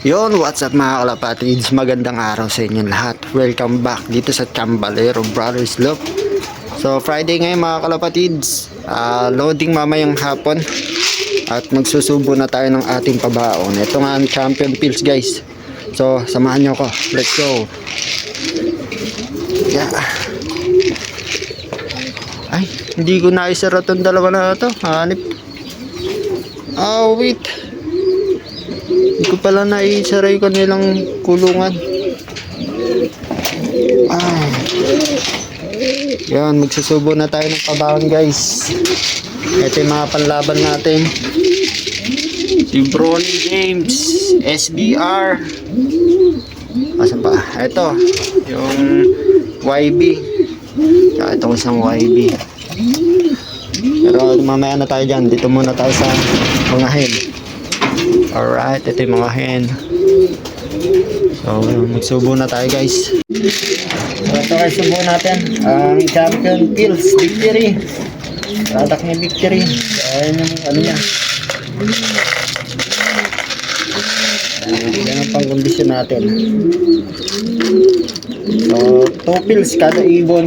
Yon, what's up mga kalapatids? Magandang araw sa inyo lahat. Welcome back dito sa Chambalero Brothers Love. So Friday ngayon mga kalapatids, loading mamayang hapon at magsusubo na tayo ng ating pabaon. Ito nga ang champion pills guys. So samahan nyo ko, let's go. Yeah. Ay, hindi ko naisara itong dalawa na ito. Hanip. Wait. Hindi ko pala naisara yung kanilang kulungan. Yan, magsusubo na tayo ng pabaon guys. Ito yung mga panlaban natin. Si Bronny James SBR. Asan pa? Ito yung YB. Ito isang YB. Pero mamaya na tayo dyan. Dito muna tayo sa mga hen. Alright, ito yung mga hen. So magsubo na tayo guys. So ito guys, subo natin ang champion pills victory. Tatak niya victory. So ayan yung ano niya. Yan ang pang-kondisyon natin. So 2 pills kada ibon.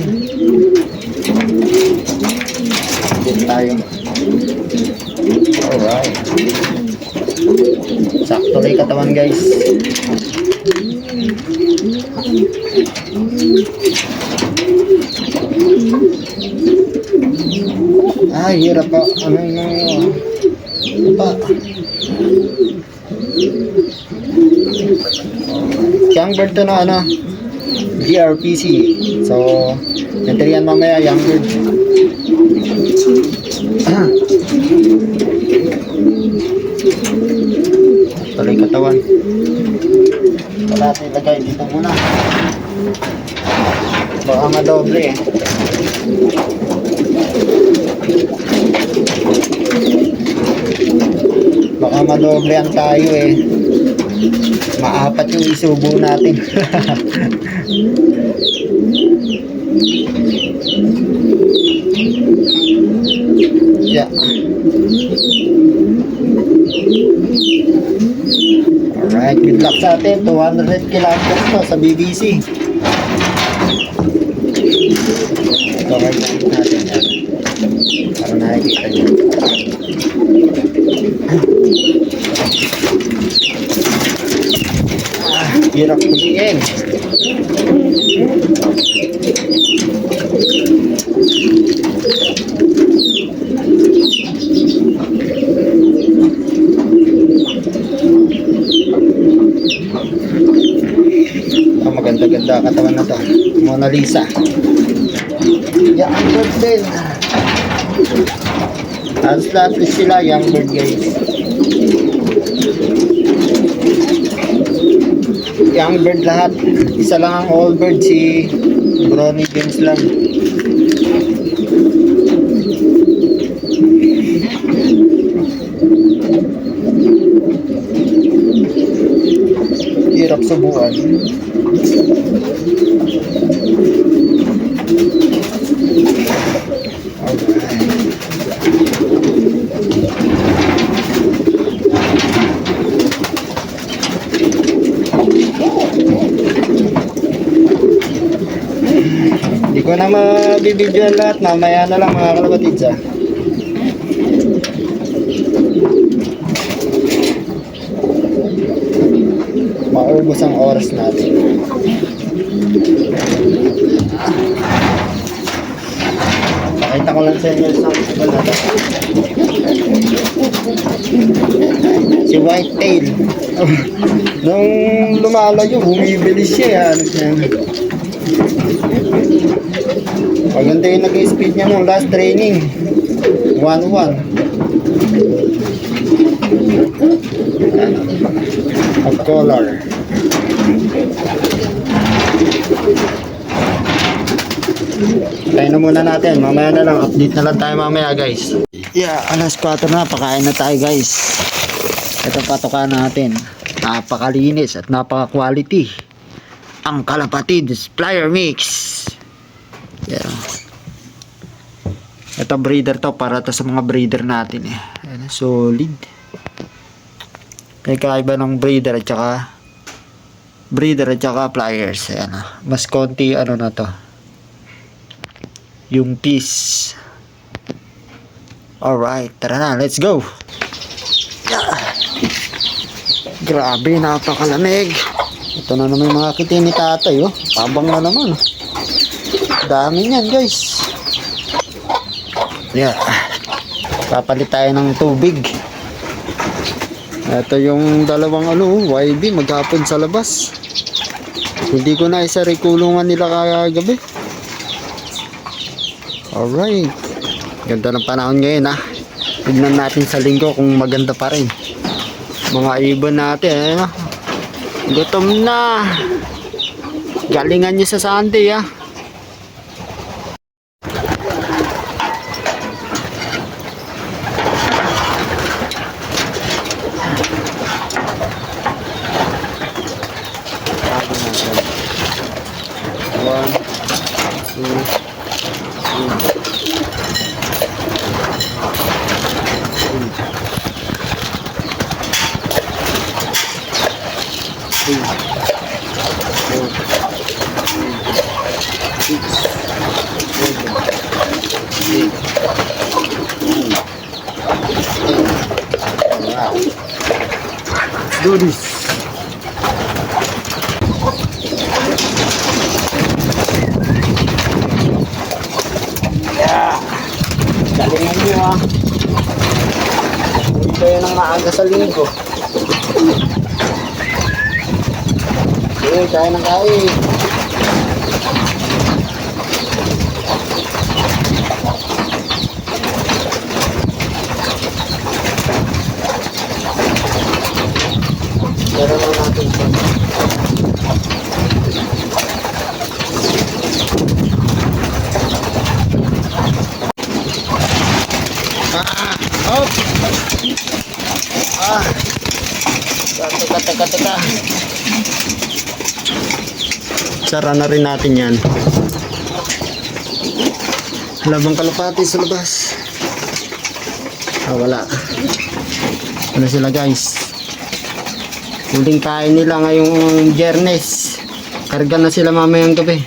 Dito tayo. Alright. Sakto lang yung katawan guys. Hirap pa. Ano pa? Young bird to na ano GRPC. So nanterian mamaya young bird. Tuloy katawan. Ito natin ilagay dito muna. Baka madoble eh. Baka madoblean tayo eh. Maapat yung isubo natin. Yeah. Alright, good luck sa atin. 200 kilometers to sa BBC. Ito kayo natin yan. Para nakikita nyo. Hirap kuliin. Maganda-ganda katawan na to. Mona Lisa. Young bird din. As lahat sila young bird guys. Young bird lahat. Isa lang ang old bird, si Bronny James lang. Hirap subuan. Hindi ko na mabibidyoan lahat, mamaya na lang mga kalapatids ah. Maubos ang oras natin. Pakita ko lang sa inyo sa usapan natin. Si Whitetail. Nung lumalayo, bumibilis siya. Maganda yung nag-speed niya nung last training. 1-1. Of color. Tayo na muna natin. Mamaya na lang. Update na lang tayo mamaya guys. Yeah, alas 4 na. Pakain na tayo guys. Ito patokan natin. Napakalinis at napaka-quality. Ang Kalapatids Flyer Mix. Yeah. Ito breeder to. Para to sa mga breeder natin eh. Ayan, solid. May kaiba ng breeder at saka pliers. Ayan, mas konti ano na to, yung piece. Alright, tara na, let's go. Grabe, napakalamig. Ito na naman yung mga kitin ni tatay, oh. Pabang na naman. Dami niyan, guys. Yeah. Papalit tayo ng tubig. Ito yung dalawang YB maghapon sa labas. Hindi ko na isa kulungan nila kagabi. Alright. Ganda ng panahon ngayon, ha. Tignan natin sa linggo kung maganda pa rin. Mga ibon natin, ano? Gutom na. Galingan nyo sa Sunday, ha. One, two, three, four, 6, 7, 8. Wow. Let's do this. Yeah. Galingan nyo, ha. Hindi kayo nang maaga sa linggo. Okay, kaya ng kain. Pero na natin ito. Hop! Teka. Sara na rin natin yan. Labang kalapati sa labas. Wala. Wala sila, guys. Huling kain nila ngayong Biyernes. Karga na sila mamayang gabi.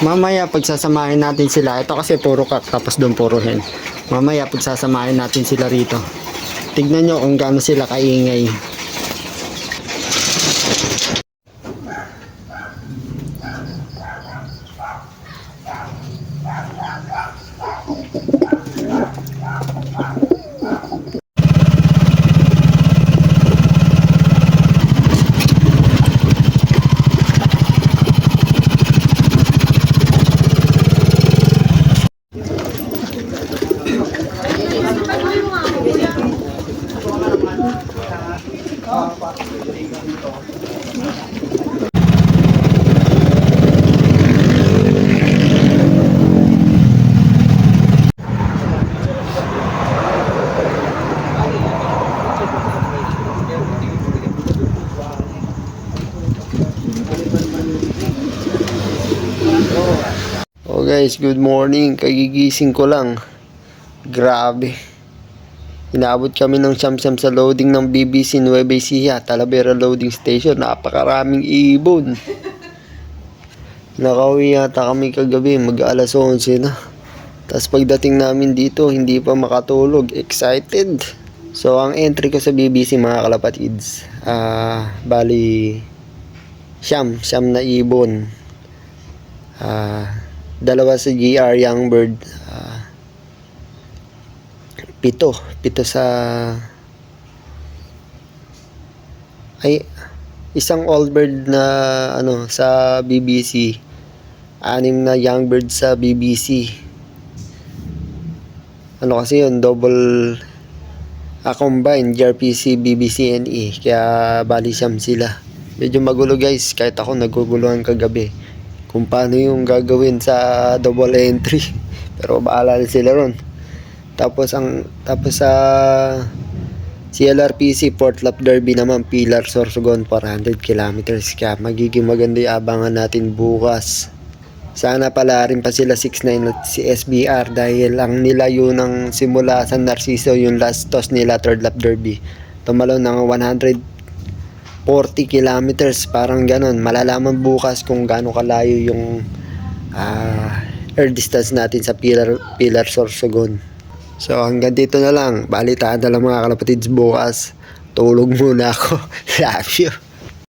Mamaya pagsasamahin natin sila. Ito kasi puro kak, tapos doon puro hen. Mamaya pagsasamahin natin sila rito. Tignan nyo kung gaano sila kaingay. Oh guys, good morning. Kagigising ko lang. Grabe. Inabot kami ng siyam-siyam sa loading ng BBC Nueva Ecija, Talavera Loading Station. Napakaraming ibon. Nakauwi yata kami kagabi, mag-alas 11 na. Tapos pagdating namin dito, hindi pa makatulog. Excited. So, ang entry ko sa BBC mga kalapatids, bali, siyam na ibon. Dalawa sa GR Young Bird, pito sa isang old bird na sa BBC, 6 na young bird sa BBC. Kasi yun, double combine GRPC, BBC, NE, kaya bali siyam sila. Medyo magulo guys, kahit ako naguguluhan kagabi kung paano yung gagawin sa double entry. Pero baala sila ron. Tapos sa CLRPC Port Lap Derby naman, Pilar Sorsogon 400 kilometers. Kaya magiging maganda yung abangan natin bukas. Sana pala rin pa sila 6'9 at si SBR dahil ang nilayo ng simula San Narciso yung last toss nila third lap derby. Tumalo ng 140 kilometers, parang ganon. Malalaman bukas kung gaano kalayo yung air distance natin sa Pilar Sorsogon. So hanggang dito na lang. Balitaan na lang mga kalapatids bukas. Tulog muna ako. Love you.